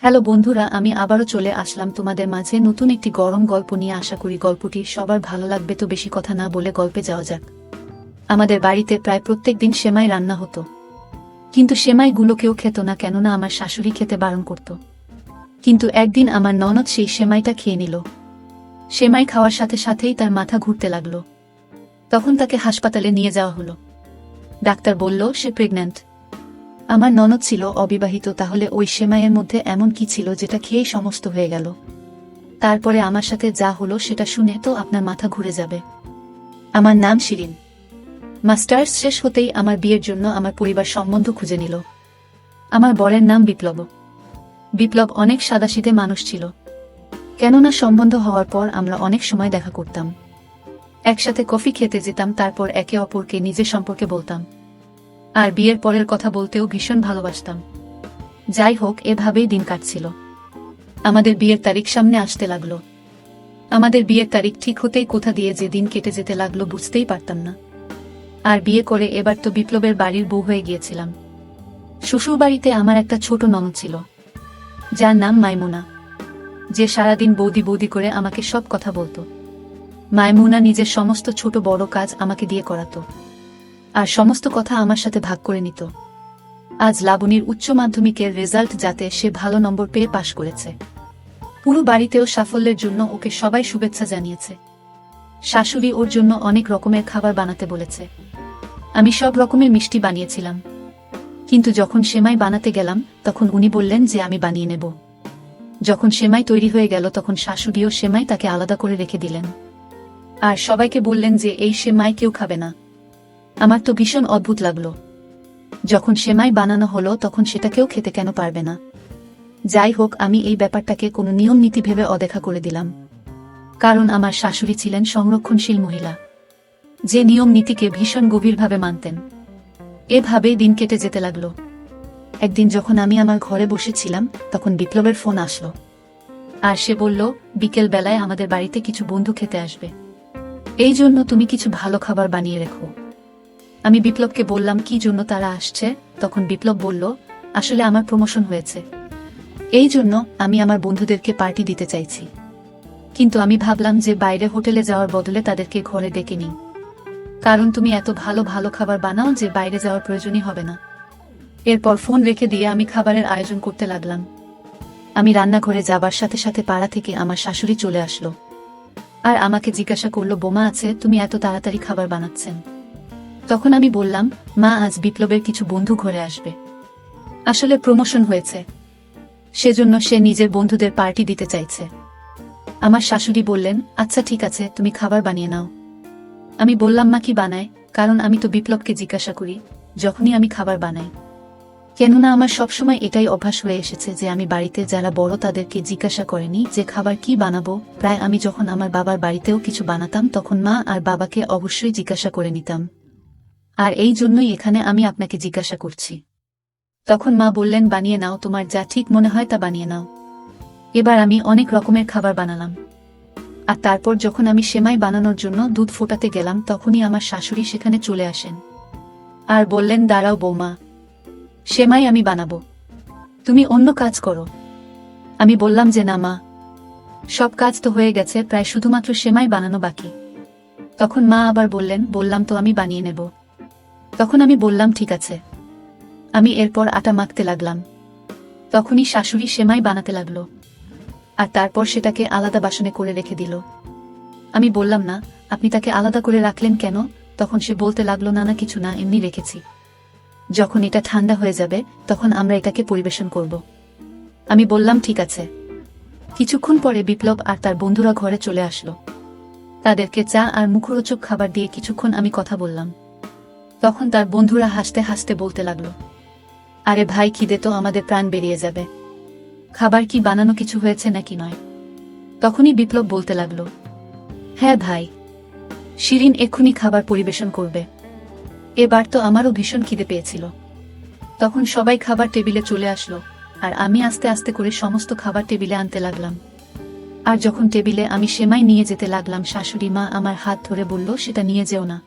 Hello বন্ধুরা, আমি আবারও চলে আসলাম তোমাদের মাঝে নতুন একটি গরম গল্প নিয়ে। আশা করি গল্পটি সবার ভালো লাগবে। তো বেশি কথা না বলে গল্পে যাওয়া যাক। আমাদের বাড়িতে প্রায় প্রত্যেক দিন সেমাই রান্না হতো, কিন্তু সেমাইগুলো কেউ খেত না, কেননা আমার শাশুড়ি খেতে বারণ করত। কিন্তু একদিন আমার ননদ সেই সেমাইটা খেয়ে নিল। সেমাই খাওয়ার সাথে সাথেই তার মাথা ঘুরতে লাগলো। তখন তাকে হাসপাতালে নিয়ে যাওয়া হলো। ডাক্তার বলল সে প্রেগন্যান্ট। আমার ননদ ছিল অবিবাহিত, তাহলে ওই সেমাইয়ের মধ্যে এমন কি ছিল যেটা খেয়েই সমস্ত হয়ে গেল? তারপরে আমার সাথে যা হলো সেটা শুনে তো আপনার মাথা ঘুরে যাবে। আমার নাম শিরিন। মাস্টার্স শেষ হতেই আমার বিয়ের জন্য আমার পরিবার সম্বন্ধ খুঁজে নিল। আমার বরের নাম বিপ্লব। বিপ্লব অনেক সাদাসিধে মানুষ ছিল, কেননা সম্বন্ধ হওয়ার পর আমরা অনেক সময় দেখা করতাম, একসাথে কফি খেতে যেতাম, তারপর একে অপরকে নিজের সম্পর্কে বলতাম, আর বিয়ের পরের কথা বলতেও ভীষণ ভালোবাসতাম। যাই হোক, এভাবেই দিন কাটছিল। আমাদের বিয়ের তারিখ সামনে আসতে লাগলো। আমাদের বিয়ের তারিখ ঠিক হতেই কোথা দিয়ে যে দিন কেটে যেতে লাগলো বুঝতেই পারতাম না। আর বিয়ে করে এবার তো বিপ্লবের বাড়ির বউ হয়ে গিয়েছিলাম। শ্বশুর বাড়িতে আমার একটা ছোট ননদ ছিল, যার নাম মাইমুনা, যে সারাদিন বৌদি বৌদি করে আমাকে সব কথা বলতো। মাইমুনা নিজের সমস্ত ছোট বড় কাজ আমাকে দিয়ে করাতো, আর সমস্ত কথা আমার সাথে ভাগ করে নিত। আজ লাবণীর উচ্চ মাধ্যমিকের রেজাল্ট যাতে সে ভালো নম্বর পেয়ে পাশ করেছে, পুরো বাড়িতেও সাফল্যের জন্য ওকে সবাই শুভেচ্ছা জানিয়েছে। শাশুড়ি ওর জন্য অনেক রকমের খাবার বানাতে বলেছে। আমি সব রকমের মিষ্টি বানিয়েছিলাম, কিন্তু যখন সেমাই বানাতে গেলাম তখন উনি বললেন যে আমি বানিয়ে নেব। যখন সেমাই তৈরি হয়ে গেল তখন শাশুড়িও সেমাই তাকে আলাদা করে রেখে দিলেন, আর সবাইকে বললেন যে এই সেমাই কেউ খাবে না। আমার তো ভীষণ অদ্ভুত লাগলো। যখন সেমাই বানানো হলো তখন সেটা কেউ খেতে কেন পারবে না? যাই হোক, আমি এই ব্যাপারটাকে কোনো নিয়ম নীতি ভেবে অদেখা করে দিলাম, কারণ আমার শাশুড়ি ছিলেন সংরক্ষণশীল মহিলা, যে নিয়ম নীতিকে ভীষণ গভীরভাবে মানতেন। এভাবেই দিন কেটে যেতে লাগলো। একদিন যখন আমি আমার ঘরে বসেছিলাম তখন বিপ্লবের ফোন আসলো, আর সে বলল বিকেল বেলায় আমাদের বাড়িতে কিছু বন্ধু খেতে আসবে, এই জন্য তুমি কিছু ভালো খাবার বানিয়ে রেখো। আমি বিপ্লবকে বললাম কি জন্য তারা আসছে। তখন বিপ্লব বলল, আসলে আমার প্রমোশন হয়েছে, এই জন্য আমি আমার বন্ধুদেরকে পার্টি দিতে চাইছি। কিন্তু আমি ভাবলাম যে বাইরে হোটেলে যাওয়ার বদলে তাদেরকে ঘরে ডেকে নিই, কারণ তুমি এত ভালো ভালো খাবার বানাও যে বাইরে যাওয়ার প্রয়োজনই হবে না। এরপর ফোন রেখে দিয়ে আমি খাবারের আয়োজন করতে লাগলাম। আমি রান্নাঘরে যাবার সাথে সাথে পাড়া থেকে আমার শাশুড়ি চলে আসলো, আর আমাকে জিজ্ঞাসা করলো, বোমা আছে, তুমি এত তাড়াতাড়ি খাবার বানাচ্ছেন? তখন আমি বললাম, মা, আজ বিপ্লবের কিছু বন্ধু ঘরে আসবে, আসলে প্রমোশন হয়েছে, সেজন্য সে নিজের বন্ধুদের পার্টি দিতে চাইছে। আমার শাশুড়ি বললেন, আচ্ছা ঠিক আছে, তুমি খাবার বানিয়ে নাও। আমি বললাম, মা কি বানায়? কারণ আমি তো বিপ্লবকে জিজ্ঞাসা করি যখনই আমি খাবার বানাই, কেননা আমার সবসময় এটাই অভ্যাস হয়ে এসেছে যে আমি বাড়িতে যারা বড় তাদেরকে জিজ্ঞাসা করিনি যে খাবার কি বানাবো। প্রায় আমি যখন আমার বাবার বাড়িতেও কিছু বানাতাম তখন মা আর বাবাকে অবশ্যই জিজ্ঞাসা করে নিতাম, আর এই জন্যই এখানে আমি আপনাকে জিজ্ঞাসা করছি। তখন মা বললেন, বানিয়ে নাও, তোমার যা ঠিক মনে হয় তা বানিয়ে নাও। এবার আমি অনেক রকমের খাবার বানালাম, আর তারপর যখন আমি সেমাই বানানোর জন্য দুধ ফোটাতে গেলাম তখনই আমার শাশুড়ি সেখানে চলে আসেন, আর বললেন, দাঁড়াও বৌমা, সেমাই আমি বানাবো, তুমি অন্য কাজ করো। আমি বললাম যে না মা, সব কাজ তো হয়ে গেছে, প্রায় শুধুমাত্র সেমাই বানানো বাকি। তখন মা আবার বললেন, বললাম তো আমি বানিয়ে নেব। তখন আমি বললাম ঠিক আছে। আমি এরপর আটা মাখতে লাগলাম, তখনই শাশুড়ি সেমাই বানাতে লাগলো, আর তারপর সেটাকে আলাদা বাসনে করে রেখে দিল। আমি বললাম, না, আপনি তাকে আলাদা করে রাখলেন কেন? তখন সে বলতে লাগলো, না না, কিছু না, এমনি রেখেছি, যখন এটা ঠান্ডা হয়ে যাবে তখন আমরা এটাকে পরিবেশন করব। আমি বললাম ঠিক আছে। কিছুক্ষণ পরে বিপ্লব আর তার বন্ধুরা ঘরে চলে আসলো। তাদেরকে চা আর মুখরোচক খাবার দিয়ে কিছুক্ষণ আমি কথা বললাম। তখন তার বন্ধুরা হাসতে হাসতে বলতে লাগলো, আরে ভাই, খিদে তো আমাদের প্রাণ বেরিয়ে যাবে, খাবার কি বানানো কিছু হয়েছে নাকি নয়? তখনই বিপ্লব বলতে লাগলো, হ্যাঁ ভাই, শিরিন এক্ষুনি খাবার পরিবেশন করবে। এবার তো আমারও ভীষণ খিদে পেয়েছিল। তখন সবাই খাবার টেবিলে চলে আসলো, আর আমি আস্তে আস্তে করে সমস্ত খাবার টেবিলে আনতে লাগলাম। আর যখন টেবিলে আমি সেমাই নিয়ে যেতে লাগলাম, শাশুড়ি মা আমার হাত ধরে বলল, সেটা নিয়ে যেও না।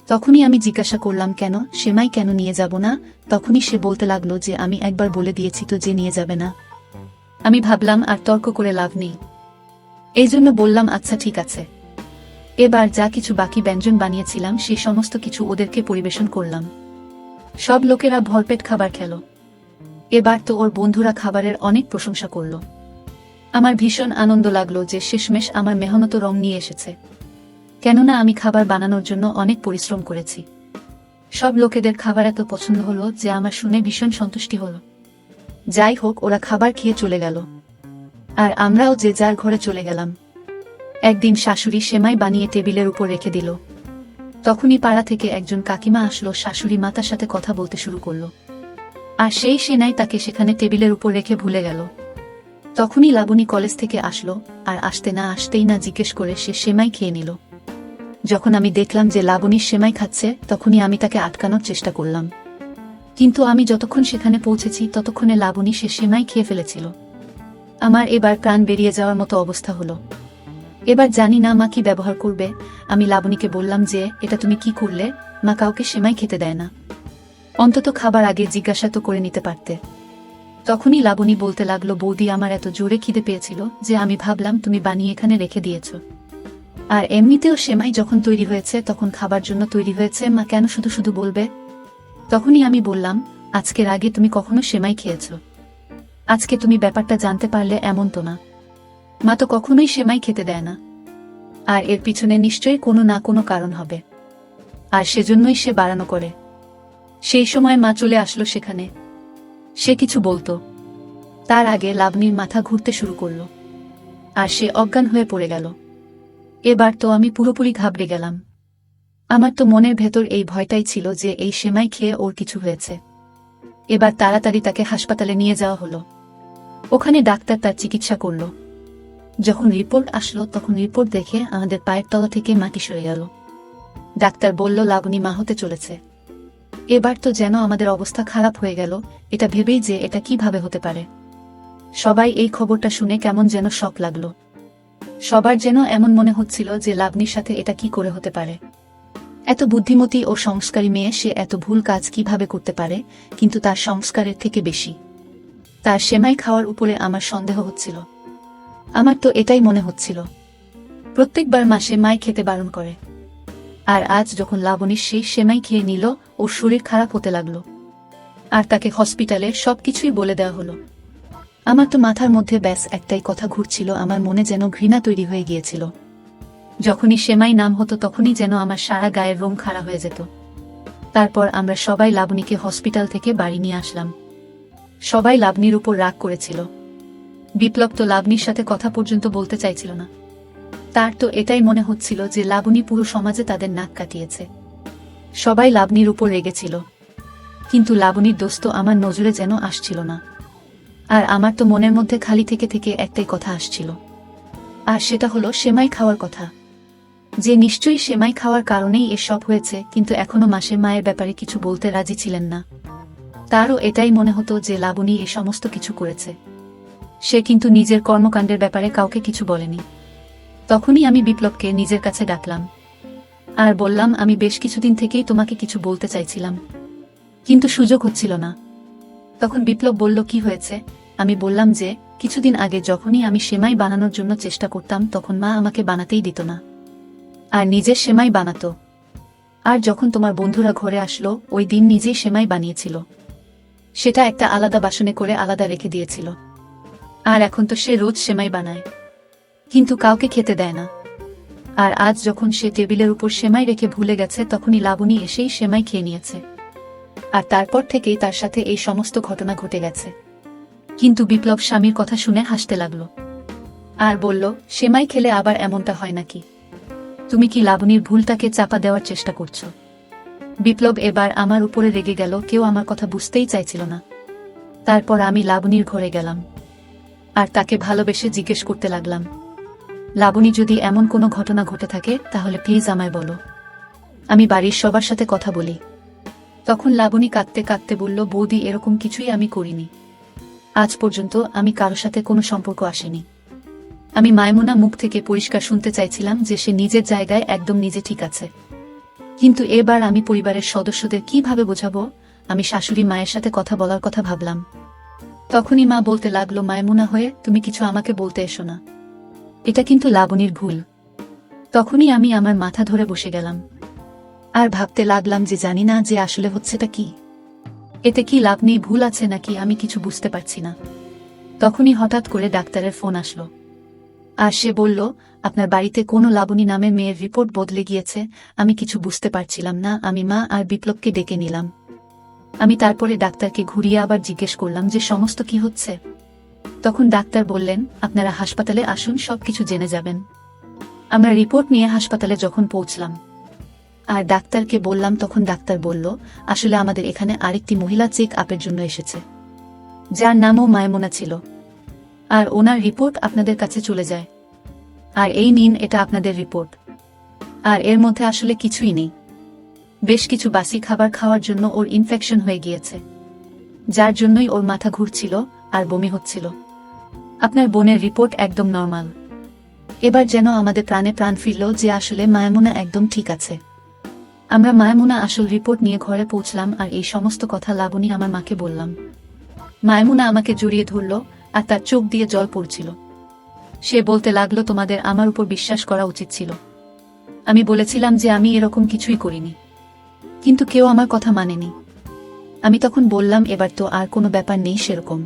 তখনই আমি জিজ্ঞাসা করলাম, কেন, সেমাই কেন নিয়ে যাব না? তখনই সে বলতে লাগলো যে আমি একবার বলে দিয়েছি তো যে নিয়ে যাবে না। আমি ভাবলাম আর তর্ক করে লাভ নেই, এই জন্য বললাম আচ্ছা ঠিক আছে। এবার যা কিছু বাকি ব্যঞ্জন বানিয়েছিলাম সেই সমস্ত কিছু ওদেরকে পরিবেশন করলাম। সব লোকেরা ভরপেট খাবার খেল। এবার তো ওর বন্ধুরা খাবারের অনেক প্রশংসা করল। আমার ভীষণ আনন্দ লাগলো যে শেষমেশ আমার মেহনত রং নিয়ে এসেছে, কেননা আমি খাবার বানানোর জন্য অনেক পরিশ্রম করেছি। সব লোকেদের খাবার এত পছন্দ হলো যে আমার শুনে ভীষণ সন্তুষ্টি হলো। যাই হোক, ওরা খাবার খেয়ে চলে গেল, আর আমরাও যে যার ঘরে চলে গেলাম। একদিন শাশুড়ি সেমাই বানিয়ে টেবিলের উপর রেখে দিল। তখনই পাড়া থেকে একজন কাকিমা আসলো, শাশুড়ি মাতার সাথে কথা বলতে শুরু করলো, আর সেই সেমাই তাকে সেখানে টেবিলের উপর রেখে ভুলে গেল। তখনই লাবণী কলেজ থেকে আসলো, আর আসতে না আসতেই না জিজ্ঞেস করে সে সেমাই খেয়ে নিল। যখন আমি দেখলাম যে লাবণী সেমাই খাচ্ছে, তখনই আমি তাকে আটকানোর চেষ্টা করলাম, কিন্তু আমি যতক্ষণ সেখানে পৌঁছেছি ততক্ষণে লাবণী সে সেমাই খেয়ে ফেলেছিল। আমার এবার প্রাণ বেরিয়ে যাওয়ার মতো অবস্থা হলো। এবার জানি না মা কি ব্যবহার করবে। আমি লাবণীকে বললাম যে এটা তুমি কি করলে, মা কাউকে সেমাই খেতে দেয় না, অন্তত খাবার আগে জিজ্ঞাসা তো করে নিতে পারতে। তখনই লাবণী বলতে লাগলো, বৌদি আমার এত জোরে খিদে পেয়েছিল যে আমি ভাবলাম তুমি বানিয়ে এখানে রেখে দিয়েছ, আর এমনিতেও সেমাই যখন তৈরি হয়েছে তখন খাবার জন্য তৈরি হয়েছে, মা কেন শুধু শুধু বলবে। তখনই আমি বললাম, আজকের আগে তুমি কখনো সেমাই খেয়েছ? আজকে তুমি ব্যাপারটা জানতে পারলে এমন তো না, মা তো কখনোই সেমাই খেতে দেয় না, আর এর পিছনে নিশ্চয়ই কোনো না কোনো কারণ হবে, আর সেজন্যই সে বাড়ানো করে। সেই সময় মা চলে আসলো সেখানে। সে কিছু বলতো তার আগে লাবণীর মাথা ঘুরতে শুরু করলো, আর সে অজ্ঞান হয়ে পড়ে গেল। এবার তো আমি পুরোপুরি ঘাবড়ে গেলাম। আমার তো মনের ভেতর এই ভয়টাই ছিল যে এই সেমাই খেয়ে ওর কিছু হয়েছে। এবার তাড়াতাড়ি তাকে হাসপাতালে নিয়ে যাওয়া হলো। ওখানে ডাক্তার তার চিকিৎসা করল। যখন রিপোর্ট আসলো তখন রিপোর্ট দেখে আমাদের পায়ের তলা থেকে মাটি সরে গেল। ডাক্তার বলল লাবণী মা হতে চলেছে। এবার তো যেন আমাদের অবস্থা খারাপ হয়ে গেল, এটা ভেবেই যে এটা কিভাবে হতে পারে। সবাই এই খবরটা শুনে কেমন যেন শক লাগলো। সবার যেন এমন মনে হচ্ছিল যে লাবণীর সাথে এটা কি করে হতে পারে। এত বুদ্ধিমতী ও সংস্কারী মেয়ে, সে এত ভুল কাজ কিভাবে করতে পারে। কিন্তু তার সংস্কারের থেকে বেশি তার সেমাই খাওয়ার উপরে আমার সন্দেহ হচ্ছিল। আমার তো এটাই মনে হচ্ছিল। প্রত্যেকবার মাসে মাই খেতে বারণ করে, আর আজ যখন লাবণী সেই সেমাই খেয়ে নিল, ওর শরীর খারাপ হতে লাগলো, আর তাকে হসপিটালে সবকিছুই বলে দেওয়া হলো। আমার তো মাথার মধ্যে ব্যাস একটাই কথা ঘুরছিল, আমার মনে যেন ঘৃণা তৈরি হয়ে গিয়েছিল। যখনই সেমাই নাম হতো তখনই যেন আমার সারা গায়ের রং খাড়া হয়ে যেত। তারপর আমরা সবাই লাবণীকে হসপিটাল থেকে বাড়ি নিয়ে আসলাম। সবাই লাবণীর উপর রাগ করেছিল। বিপ্লব তো লাবণীর সাথে কথা পর্যন্ত বলতে চাইছিল না। তার তো এটাই মনে হচ্ছিল যে লাবণী পুরো সমাজে তাদের নাক কাটিয়েছে। সবাই লাবণীর উপর রেগেছিল, কিন্তু লাবণীর দোষ তো আমার নজরে যেন আসছিল না। আর আমার তো মনের মধ্যে খালি থেকে থেকে একটাই কথা আসছিল, আর সেটা হলো সেমাই খাওয়ার কথা। যে নিশ্চয়ই সেমাই খাওয়ার কারণেই এসব হয়েছে, কিন্তু এখনো মাসে মায়ের ব্যাপারে কিছু বলতে রাজি ছিলেন না। তারও এটাই মনে হতো যে লাবণী এ সমস্ত কিছু করেছে। সে কিন্তু নিজের কর্মকাণ্ডের ব্যাপারে কাউকে কিছু বলেনি। তখনই আমি বিপ্লবকে নিজের কাছে ডাকলাম, আর বললাম, আমি বেশ কিছুদিন থেকেই তোমাকে কিছু বলতে চাইছিলাম, কিন্তু সুযোগ হচ্ছিল না। তখন বিপ্লব বলল, কি হয়েছে? আমি বললাম যে কিছুদিন আগে যখনই আমি সেমাই বানানোর জন্য চেষ্টা করতাম তখন মা আমাকে বানাতেই দিত না, আর নিজের সেমাই বানাতো। আর যখন তোমার বন্ধুরা ঘরে আসলো, ওই দিন নিজেই সেমাই বানিয়েছিল। সেটা একটা আলাদা বাসনে করে আলাদা রেখে দিয়েছিল। আর এখন তো সে রোজ সেমাই বানায়, কিন্তু কাউকে খেতে দেয় না। আর আজ যখন সে টেবিলের উপর সেমাই রেখে ভুলে গেছে, তখনই লাবণী এসেই সেমাই খেয়ে নিয়েছে। আর তারপর থেকেই তার সাথে এই সমস্ত ঘটনা ঘটে গেছে। কিন্তু বিপ্লব স্বামীর কথা শুনে হাসতে লাগলো, আর বলল, সেমাই খেলে আবার এমনটা হয় নাকি? তুমি কি লাবণীর ভুলটাকে চাপা দেওয়ার চেষ্টা করছো? বিপ্লব এবার আমার উপরে রেগে গেল। কেউ আমার কথা বুঝতেই চাইছিল না। তারপর আমি লাবণীর ঘরে গেলাম, আর তাকে ভালোবেসে জিজ্ঞেস করতে লাগলাম, লাবণী, যদি এমন কোনো ঘটনা ঘটে থাকে তাহলে প্লিজ আমায় বলো, আমি বাড়ির সবার সাথে কথা বলি। তখন লাবণী কাঁদতে কাঁদতে বলল, বৌদি, এরকম কিছুই আমি করিনি। আজ পর্যন্ত আমি কারো সাথে কোনো সম্পর্ক আসেনি। আমি মায়মুনা মুখ থেকে পরিষ্কার শুনতে চাইছিলাম যে সে নিজের জায়গায় একদম নিজে ঠিক আছে, কিন্তু এবার আমি পরিবারের সদস্যদের কিভাবে বোঝাবো? আমি শাশুড়ি মায়ের সাথে কথা বলার কথা ভাবলাম, তখনই মা বলতে লাগলো, মায়মুনা হয়ে তুমি কিছু আমাকে বলতে এসো না, এটা কিন্তু লাবণীর ভুল। তখনই আমি আমার মাথা ধরে বসে গেলাম আর ভাবতে লাগলাম যে জানি না যে আসলে হচ্ছেটা কি, এতে কি লাবণীর ভুল আছে নাকি আমি কিছু বুঝতে পারছি না। তখনই হঠাৎ করে ডাক্তারের ফোন আসলো আর সে বলল, আপনার বাড়িতে কোনো লাবণী নামের মেয়ের রিপোর্ট বদলে গিয়েছে। আমি কিছু বুঝতে পারছিলাম না। আমি মা আর বিপ্লবকে ডেকে নিলাম। আমি তারপরে ডাক্তারকে ঘুরিয়ে আবার জিজ্ঞেস করলাম যে সমস্ত কি হচ্ছে। তখন ডাক্তার বললেন, আপনারা হাসপাতালে আসুন, সবকিছু জেনে যাবেন। আমরা রিপোর্ট নিয়ে হাসপাতালে যখন পৌঁছলাম আর ডাক্তারকে বললাম, তখন ডাক্তার বলল, আসলে আমাদের এখানে আরেকটি মহিলা চেক আপের জন্য এসেছে, যার নামও মায়মুনা ছিল, আর ওনার রিপোর্ট আপনাদের কাছে চলে যায়। আর এই নিন, এটা আপনাদের রিপোর্ট। আর এর মধ্যে আসলে কিছুই নেই। বেশ কিছু বাসি খাবার খাওয়ার জন্য ওর ইনফেকশন হয়ে গিয়েছে, যার জন্যই ওর মাথা ঘুরছিল আর বমি হচ্ছিল। আপনার বোনের রিপোর্ট একদম নরমাল। এবার যেন আমাদের প্রাণে প্রাণ ফিরল যে আসলে মায়মুনা একদম ঠিক আছে। আমরা মায়মুনা আসল রিপোর্ট নিয়ে ঘরে পৌঁছলাম আর এই সমস্ত কথা লাবণী আমার মাকে বললাম। মায়মুনা আমাকে জড়িয়ে ধরল আর তার চোখ দিয়ে জল পড়ছিল। সে বলতে লাগলো, তোমাদের আমার উপর বিশ্বাস করা উচিত ছিল। আমি বলেছিলাম যে আমি এরকম কিছুই করিনি, কিন্তু কেউ আমার কথা মানেনি। আমি তখন বললাম, এবার তো আর কোনো ব্যাপার নেই সেরকম।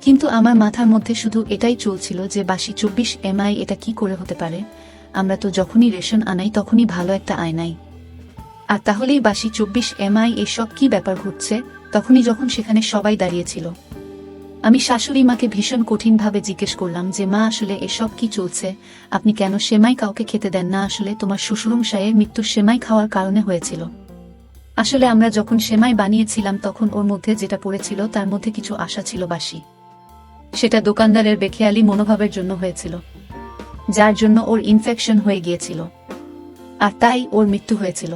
কিন্তু আমার মাথার মধ্যে শুধু এটাই চলছিল যে বাসি 24 MI এটা কি করে হতে পারে। আমরা তো যখনই রেশন আনাই তখনই ভালো একটা আয়নাই, আর তাহলেই বাসি 24 MI এসব কি ব্যাপার ঘটছে। তখনই যখন সেখানে সবাই দাঁড়িয়েছিল, আমি শাশুড়ি মাকে ভীষণ কঠিনভাবে জিজ্ঞেস করলাম যে মা, আসলে এসব কি চলছে? আপনি কেন সেমাই কাউকে খেতে দেন না? আসলে তোমার শ্বশুরমশাইয়ের মৃত্যু সেমাই খাওয়ার কারণে হয়েছিল। আসলে আমরা যখন সেমাই বানিয়েছিলাম তখন ওর মধ্যে যেটা পড়েছিল তার মধ্যে কিছু আশা ছিল বাসি। সেটা দোকানদারের বেখেয়ালি মনোভাবের জন্য হয়েছিল, যার জন্য ওর ইনফেকশন হয়ে গিয়েছিল, আর তাই ওর মৃত্যু হয়েছিল।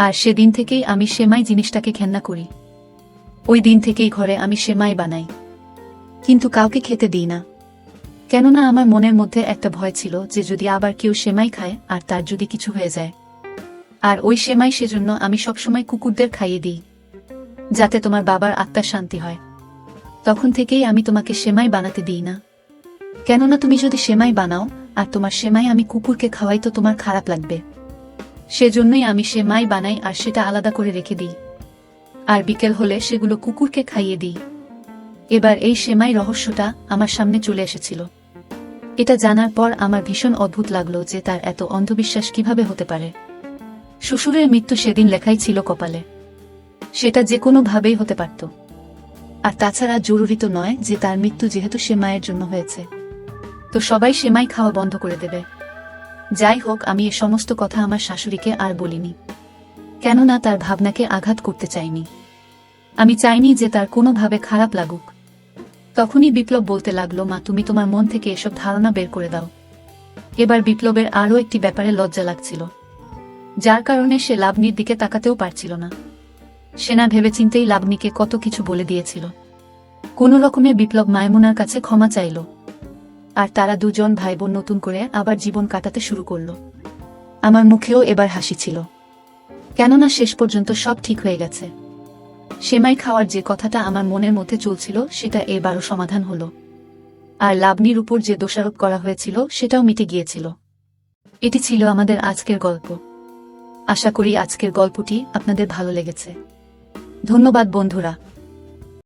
আর সেদিন থেকেই আমি সেমাই জিনিসটাকে ঘেন্না করি। ওই দিন থেকেই ঘরে আমি সেমাই বানাই, কিন্তু কাউকে খেতে দিই না। কেননা আমার মনের মধ্যে একটা ভয় ছিল যে যদি আবার কেউ সেমাই খায় আর তার যদি কিছু হয়ে যায়, আর ওই সেমাই সেজন্য আমি সবসময় কুকুরদের খাইয়ে দিই, যাতে তোমার বাবার আত্মার শান্তি হয়। তখন থেকেই আমি তোমাকে সেমাই বানাতে দিই না। কেননা তুমি যদি সেমাই বানাও আর তোমার সেমাই আমি কুকুরকে খাওয়াই তো তোমার খারাপ লাগবে। সেজন্যই আমি সেমাই বানাই আর সেটা আলাদা করে রেখে দিই, আর বিকেল হলে সেগুলো কুকুরকে খাইয়ে দিই। এবার এই সেমাই রহস্যটা আমার সামনে চলে এসেছিল। এটা জানার পর আমার ভীষণ অদ্ভুত লাগলো যে তার এত অন্ধবিশ্বাস কিভাবে হতে পারে। শ্বশুরের মৃত্যু সেদিন লেখাই ছিল কপালে, সেটা যে কোনো ভাবেই হতে পারত। আর তাছাড়া জরুরি তো নয় যে তার মৃত্যু যেহেতু সেমাইয়ের জন্য হয়েছে তো সবাই সেমাই খাওয়া বন্ধ করে দেবে। যাই হোক, আমি এ সমস্ত কথা আমার শাশুড়িকে আর বলিনি, কেননা তার ভাবনাকে আঘাত করতে চাইনি। আমি চাইনি যে তার কোনোভাবে খারাপ লাগুক। তখনই বিপ্লব বলতে লাগলো, মা তুমি তোমার মন থেকে এসব ধারণা বের করে দাও। এবার বিপ্লবের আরও একটি ব্যাপারে লজ্জা লাগছিল, যার কারণে সে লাবণীর দিকে তাকাতেও পারছিল না। সেনা ভেবেচিন্তেই লাবণীকে কত কিছু বলে দিয়েছিল। কোনো রকমে বিপ্লব মায়মুনার কাছে ক্ষমা চাইল, আর তারা দুজন ভাই বোন নতুন করে আবার জীবন কাটাতে শুরু করল। আমার মুখেও এবার হাসি ছিল, কেননা শেষ পর্যন্ত সব ঠিক হয়ে গেছে। সেমাই খাওয়ার যে কথাটা আমার মনের মধ্যে চলছিল সেটা এবারও সমাধান হলো, আর লাবণীর উপর যে দোষারোপ করা হয়েছিল সেটাও মিটে গিয়েছিল। এটি ছিল আমাদের আজকের গল্প। আশা করি আজকের গল্পটি আপনাদের ভালো লেগেছে। ধন্যবাদ বন্ধুরা।